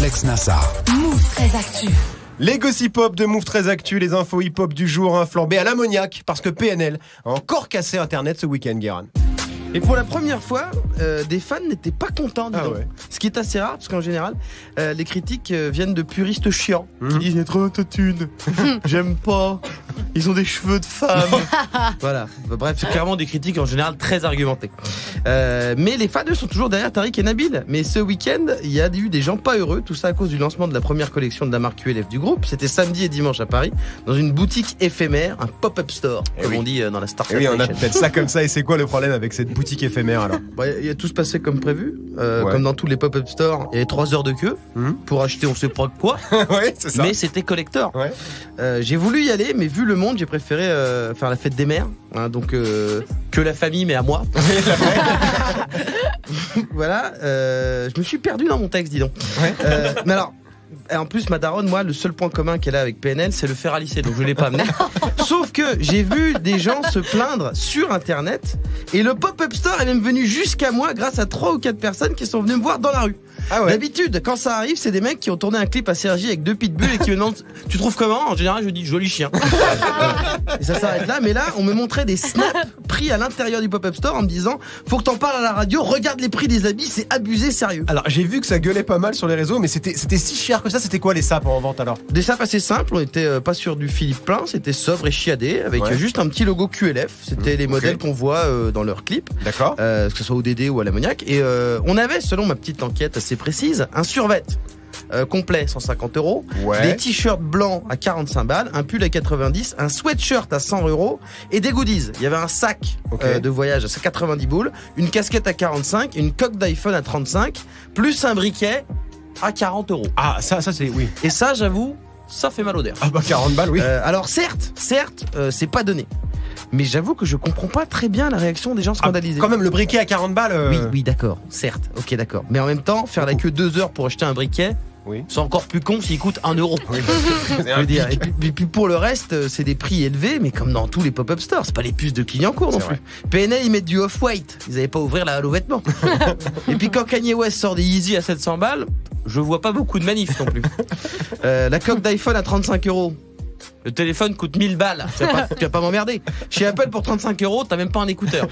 Alex Nassar. Move 13 Actu. Les gossip hop de Move 13 Actu, les infos hip-hop du jour, flambé à l'ammoniac, parce que PNL a encore cassé Internet ce week-end, Guérin. Et pour la première fois, des fans n'étaient pas contents, dis donc. Ouais. Ce qui est assez rare, parce qu'en général, les critiques viennent de puristes chiants, qui disent « Il y a trop d'autotune, j'aime pas, ils ont des cheveux de femme. » Voilà, bref, c'est clairement des critiques en général très argumentées. Mais les fans, eux, sont toujours derrière Tariq et Nabil. Mais ce week-end, il y a eu des gens pas heureux, tout ça à cause du lancement de la première collection de la marque QLF du groupe. C'était samedi et dimanche à Paris, dans une boutique éphémère, un pop-up store, comme on dit dans la Startup Oui, on Nation. appelle ça comme ça, et c'est quoi le problème avec cette boutique éphémère alors? Il a tout se passé comme prévu, comme dans tous les pop-up stores. Il y avait 3 heures de queue pour acheter on sait pas quoi, Ouais, c'est ça. mais c'était collector. Ouais. J'ai voulu y aller, mais vu le monde, j'ai préféré faire la fête des mères, hein, donc que la famille, mais à moi. Voilà, je me suis perdu dans mon texte, dis donc. Ouais. Mais alors, et en plus, ma daronne, moi, le seul point commun qu'elle a avec PNL, c'est le fer à lisser, donc je l'ai pas amené. Sauf que j'ai vu des gens se plaindre sur Internet, et le pop-up store est même venu jusqu'à moi grâce à 3 ou 4 personnes qui sont venues me voir dans la rue. Ah ouais. D'habitude, quand ça arrive, c'est des mecs qui ont tourné un clip à Sergi avec 2 pitbulls et qui me demandent « Tu trouves comment ?» En général, je dis « Joli chien ». Et ça s'arrête là, mais là, on me montrait des snaps pris à l'intérieur du pop-up store en me disant « Faut que t'en parles à la radio, regarde les prix des habits, c'est abusé, sérieux ». Alors, j'ai vu que ça gueulait pas mal sur les réseaux, mais c'était si cher que ça. C'était quoi les sapes en vente alors? Des sapes assez simples, on était pas sur du Philippe Plein, c'était sobre et chiadé, avec juste un petit logo QLF. C'était les modèles qu'on voit dans leurs clips. D'accord. Que ce soit au DD ou à l'ammoniac. Et on avait, selon ma petite enquête assez précise, un survêt complet 150 €, des t-shirts blancs à 45 balles, un pull à 90, un sweatshirt à 100 € et des goodies. Il y avait un sac de voyage à 90 boules, une casquette à 45, une coque d'iPhone à 35, plus un briquet à 40 €. Ah, ça c'est oui. Et ça, j'avoue, ça fait mal au derrière. Ah bah 40 balles, oui. Alors certes, c'est pas donné. Mais j'avoue que je comprends pas très bien la réaction des gens scandalisés. Quand même, le briquet à 40 balles. Oui, d'accord, certes, ok, d'accord. Mais en même temps, faire la queue 2 heures pour acheter un briquet, c'est encore plus con s'il coûte 1 €. Oui. Je veux dire. Et puis pour le reste, c'est des prix élevés, mais comme dans tous les pop-up stores, c'est pas les puces de Clignancourt non plus. PNL, ils mettent du off-white, ils avaient pas à ouvrir la halle aux vêtements. Et puis quand Kanye West sort des Yeezy à 700 balles, je vois pas beaucoup de manifs non plus. La coque d'iPhone à 35 €. Le téléphone coûte 1000 balles, tu vas pas m'emmerder. Chez Apple, pour 35 €, t'as même pas un écouteur.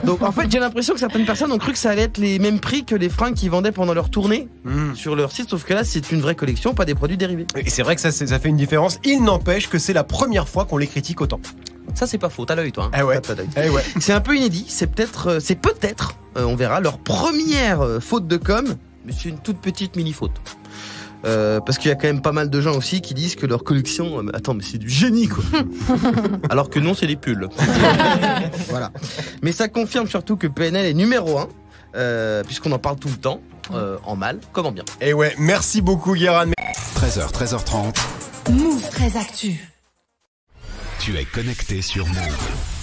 Donc en fait, j'ai l'impression que certaines personnes ont cru que ça allait être les mêmes prix que les fringues qu'ils vendaient pendant leur tournée sur leur site, sauf que là, c'est une vraie collection, pas des produits dérivés. Et c'est vrai que ça fait une différence. Il n'empêche que c'est la première fois qu'on les critique autant. Ça, c'est pas faux, t'as l'œil, toi. Hein. Ah ouais. T'as l'œil. Eh ouais. C'est un peu inédit, c'est peut-être, on verra, leur première faute de com', mais c'est une toute petite mini-faute. Parce qu'il y a quand même pas mal de gens aussi qui disent que leur collection, attends, mais c'est du génie quoi. Alors que non, c'est des pulls. Voilà. Mais ça confirme surtout que PNL est numéro 1, puisqu'on en parle tout le temps, en mal comme en bien. Et ouais, merci beaucoup Guérin. 13h, 13h30. Move 13 Actu. Tu es connecté sur Move.